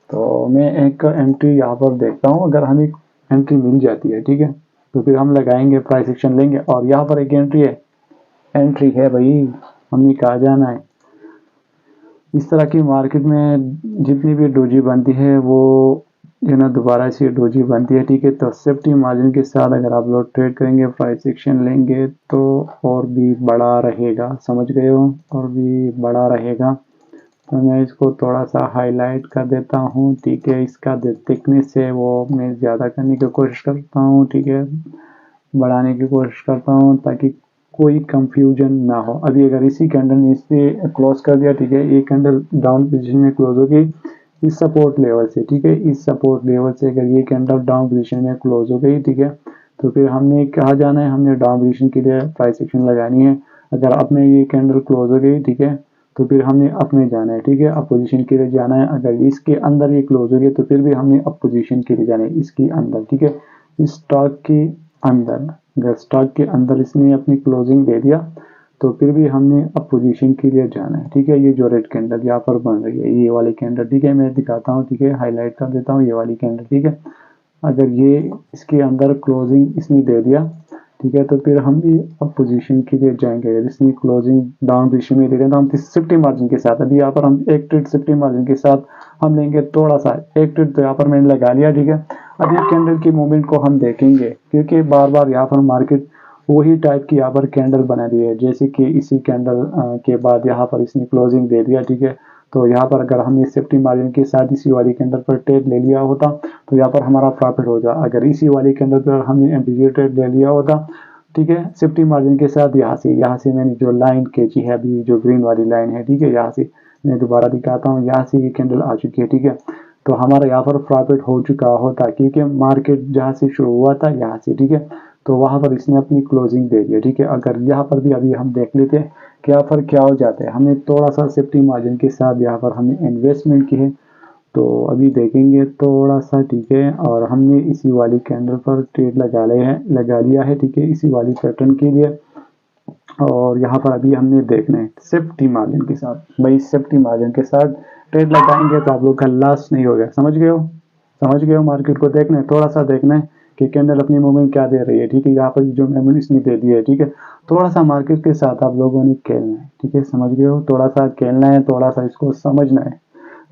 तो मैं एक एंट्री यहाँ पर देखता हूँ, अगर हमें एंट्री मिल जाती है, ठीक है, तो फिर हम लगाएंगे, प्राइस एक्शन लेंगे। और यहाँ पर एक एंट्री है भाई, हमने कहा जाना है। इस तरह की मार्केट में जितनी भी डोजी बनती है वो जो ना दोबारा से डोजी बनती है, ठीक है। तो सेफ्टी मार्जिन के साथ अगर आप लोग ट्रेड करेंगे, प्राइस एक्शन लेंगे तो और भी बड़ा रहेगा, समझ गए हो, और भी बड़ा रहेगा। तो मैं इसको थोड़ा सा हाईलाइट कर देता हूँ, ठीक है। इसका थिकनेस है वो मैं ज़्यादा करने की कोशिश करता हूँ, ठीक है, बढ़ाने की कोशिश करता हूँ ताकि कोई कंफ्यूजन ना हो। अभी अगर इसी कैंडल ने इसे क्लोज कर दिया, ठीक है, ये कैंडल डाउन पोजीशन में क्लोज हो गई इस सपोर्ट लेवल से, ठीक है। इस सपोर्ट लेवल से अगर ये कैंडल डाउन पोजीशन में क्लोज हो गई, ठीक है, तो फिर हमने कहा जाना है, हमने डाउन पोजीशन के लिए प्राइस एक्शन लगानी है। अगर अपने ये कैंडल क्लोज हो गई, ठीक है, तो फिर हमने अपने जाना है, ठीक है, अपोजिशन के लिए जाना है। अगर इसके अंदर ये क्लोज हो गई तो फिर भी हमने अपोजिशन के लिए जाना है, इसके अंदर, ठीक है, इस स्टॉक के अंदर। अगर स्टॉक के अंदर इसने अपनी क्लोजिंग दे दिया तो फिर भी हमने अपोजिशन के लिए जाना है, ठीक है। ये जो रेड कैंडल यहाँ पर बन रही है, ये वाली कैंडल, ठीक है, मैं दिखाता हूँ, ठीक है, हाईलाइट कर देता हूँ ये वाली कैंडल, ठीक है। अगर ये इसके अंदर क्लोजिंग इसने दे दिया, ठीक है, तो फिर हम भी अब पोजीशन के लिए जाएंगे। अगर इसने क्लोजिंग डाउन पोजीशन में दे रहे हैं तो हम सेफ्टी मार्जिन के साथ, अभी यहाँ पर हम एक ट्रेड सेफ्टी मार्जिन के साथ हम लेंगे थोड़ा सा, एक ट्रेड तो यहाँ पर मैंने लगा लिया, ठीक है। अब ये कैंडल की मूवमेंट को हम देखेंगे क्योंकि बार बार यहाँ पर मार्केट वही टाइप की यहाँ पर कैंडल बना दी है, जैसे कि इसी कैंडल के बाद यहाँ पर इसने क्लोजिंग दे दिया, ठीक है। तो यहाँ पर अगर हमने सेफ्टी मार्जिन के साथ इसी वाली कैंडल पर ट्रेड ले लिया होता तो यहाँ पर हमारा प्रॉफिट हो जाए। अगर इसी वाली कैंडल पर हमने एंटी ट्रेड ले लिया होता, ठीक है, सेफ्टी मार्जिन के साथ, यहाँ से मैंने जो लाइन खींची है अभी, जो ग्रीन वाली लाइन है, ठीक है, यहाँ से मैं दोबारा दिखाता हूँ, यहाँ से ये कैंडल आ चुकी है, ठीक है। तो हमारा यहाँ पर प्रॉफिट हो चुका होता क्योंकि मार्केट जहाँ से शुरू हुआ था यहाँ से, ठीक है, तो वहाँ पर इसने अपनी क्लोजिंग दे दिया, ठीक है। अगर यहाँ पर भी अभी हम देख लेते हैं क्या पर क्या हो जाता है, हमने थोड़ा सा सेफ्टी मार्जिन के साथ यहाँ पर हमने इन्वेस्टमेंट की है, तो अभी देखेंगे थोड़ा सा, ठीक है। और हमने इसी वाली कैंडल पर ट्रेड लगा लिया है, ठीक है, इसी वाली पैटर्न के लिए। और यहाँ पर अभी हमने देखना है सेफ्टी मार्जिन के साथ, भाई सेफ्टी मार्जिन के साथ ट्रेड लगाएंगे तो आप लोग का लॉस नहीं होगा, समझ गए हो, समझ गए हो। मार्केट को देखना है, थोड़ा सा देखना है कि कैंडल अपनी मूवमेंट क्या दे रही है, ठीक है। यहाँ पर जो मैंने इसने दे दी है, ठीक है। थोड़ा सा मार्केट के साथ आप लोगों ने खेलना है, ठीक है, समझ गए हो। थोड़ा सा खेलना है, थोड़ा सा इसको समझना है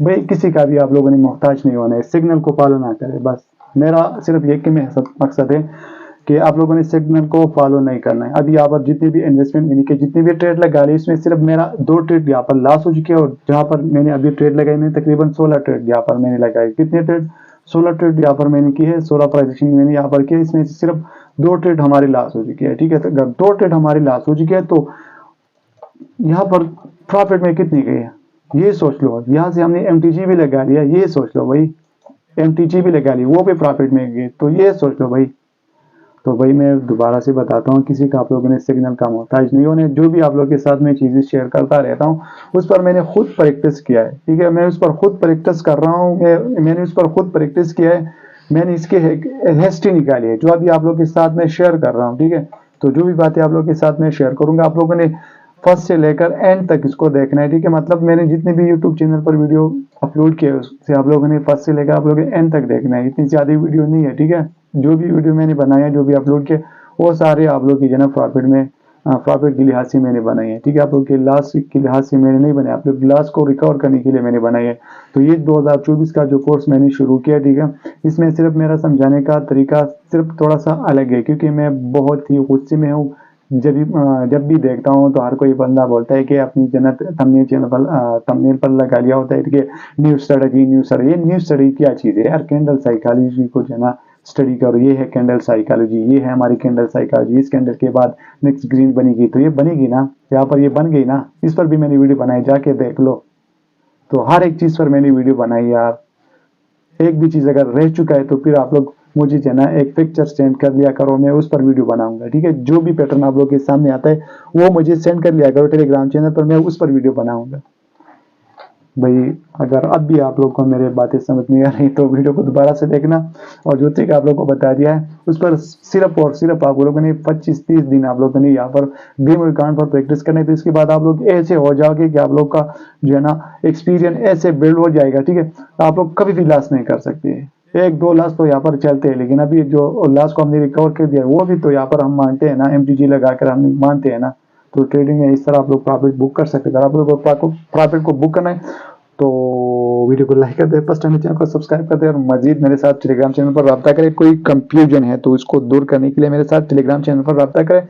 भाई। किसी का भी आप लोगों ने मोहताज नहीं होना है, सिग्नल को फॉलो ना करें। बस मेरा सिर्फ एक ही मकसद है कि आप लोगों ने सिग्नल को फॉलो नहीं करना है। अभी यहाँ पर जितनी भी इन्वेस्टमेंट यानी कि जितनी भी ट्रेड लगा ली, इसमें सिर्फ मेरा 2 ट्रेड यहाँ पर लॉस हो चुके हैं। और जहाँ पर मैंने अभी ट्रेड लगाई, मैंने तकरीबन 16 ट्रेड यहाँ पर मैंने लगाई। कितने ट्रेड? 16 ट्रेड यहाँ पर मैंने की है, 16 प्राइस मैंने यहाँ पर की है। इसमें से सिर्फ 2 ट्रेड हमारी लॉस हो चुकी है, ठीक है। तो अगर 2 ट्रेड हमारी लॉस हो चुकी है तो यहाँ पर प्रॉफिट में कितनी गई है ये सोच लो। यहाँ से हमने एमटीजी भी लगा लिया, ये सोच लो भाई। एमटीजी भी लगा ली, वो भी प्रॉफिट में गई, तो ये सोच लो भाई। तो भाई मैं दोबारा से बताता हूँ, किसी का आप लोगों ने सिग्नल का मोहताज नहीं होने। जो भी आप लोगों के साथ मैं चीजें शेयर करता रहता हूँ, उस पर मैंने खुद प्रैक्टिस किया है, ठीक है। मैं उस पर खुद प्रैक्टिस कर रहा हूँ, मैंने उस पर खुद प्रैक्टिस किया है। मैंने इसके हिस्ट्री निकाली है, जो अभी आप लोगों के साथ में शेयर कर रहा हूँ, ठीक है। तो जो भी बातें आप लोगों के साथ में शेयर करूंगा, आप लोगों ने फर्स्ट से लेकर एंड तक इसको देखना है, ठीक है। मतलब मैंने जितने भी यूट्यूब चैनल पर वीडियो अपलोड किए, उससे आप लोगों ने फर्स्ट से लेकर आप लोगों ने एंड तक देखना है। इतनी ज्यादा वीडियो नहीं है, ठीक है। जो भी वीडियो मैंने बनाया, जो भी अपलोड किए, वो सारे आप लोग की जो है प्रॉफिट में प्रॉफिट के लिहाज से मैंने बनाई है, ठीक है। आप लोग के लॉस के लिहाज से मैंने नहीं बनाया, आप लोग लॉस को रिकवर करने के लिए मैंने बनाई है। तो ये 2024 का जो कोर्स मैंने शुरू किया, ठीक है, इसमें सिर्फ मेरा समझाने का तरीका सिर्फ थोड़ा सा अलग है, क्योंकि मैं बहुत ही गुस्से में हूँ। जब भी देखता हूँ तो हर कोई बंदा बोलता है कि अपनी जन्नत थंबनेल चैनल पर थंबनेल पर लगा लिया होता है कि न्यू स्टडी, न्यू स्टडी। ये न्यू स्टडी क्या चीज़ है यार? कैंडल साइकोलॉजी को जो है ना स्टडी करो। ये है कैंडल साइकोलॉजी, ये है हमारी कैंडल साइकोलॉजी। इस कैंडल के बाद नेक्स्ट ग्रीन बनेगी, तो ये बनेगी ना, यहाँ पर ये बन गई ना। इस पर भी मैंने वीडियो बनाई, जाके देख लो। तो हर एक चीज पर मैंने वीडियो बनाई यार। एक भी चीज अगर रह चुका है तो फिर आप लोग मुझे जो है ना एक पिक्चर सेंड कर लिया करो, मैं उस पर वीडियो बनाऊंगा, ठीक है। जो भी पैटर्न आप लोग के सामने आता है वो मुझे सेंड कर लिया करो टेलीग्राम चैनल पर, मैं उस पर वीडियो बनाऊंगा। भाई अगर अब भी आप लोग को मेरे बातें समझ नहीं आ रही तो वीडियो को दोबारा से देखना। और जो तरीका आप लोग को बता दिया है उस पर सिर्फ और सिर्फ आप लोगों ने 25-30 दिन आप लोगों ने यहाँ पर डेमो अकाउंट पर प्रैक्टिस करना है। तो इसके बाद आप लोग ऐसे हो जाओगे कि आप लोग का जो है ना एक्सपीरियंस ऐसे बिल्ड हो जाएगा, ठीक है। आप लोग कभी भी लॉस नहीं कर सकते। 1-2 लॉस तो यहाँ पर चलते हैं, लेकिन अभी जो लॉस को हमने रिकवर कर दिया वो भी तो यहाँ पर हम मानते हैं ना, एमटीजी लगाकर हम मानते हैं ना। तो ट्रेडिंग में इस तरह आप लोग प्रॉफिट बुक कर सकते हैं। अगर आप लोग को प्रॉफिट को बुक करना है तो वीडियो को लाइक कर दे, फर्स्ट टाइम चैनल को सब्सक्राइब कर दे, और मजीद मेरे साथ टेलीग्राम चैनल पर रब्ता करें। कोई कंफ्यूजन है तो इसको दूर करने के लिए मेरे साथ टेलीग्राम चैनल पर रब्ता करें।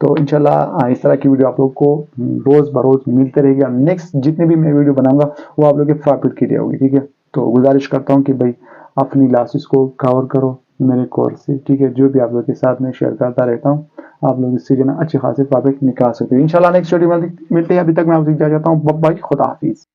तो इंशाल्लाह इस तरह की वीडियो आप लोग को रोज बरोज मिलते रहेगी। और नेक्स्ट जितने भी मैं वीडियो बनाऊंगा वो आप लोग के प्रॉफिट के लिए होगी, ठीक है। तो गुजारिश करता हूँ कि भाई अपनी लॉसेस को कवर करो मेरे कोर्स से, ठीक है। जो भी आप लोग के साथ में शेयर करता रहता हूँ, आप लोग इससे जो ना अच्छे खासे प्रॉफिट निकाल सकते हैं। इंशाल्लाह नेक्स्ट वीडियो में मिलते हैं। अभी तक मैं आपसे इजाजत चाहता हूँ। बाय, खुदा हाफिज।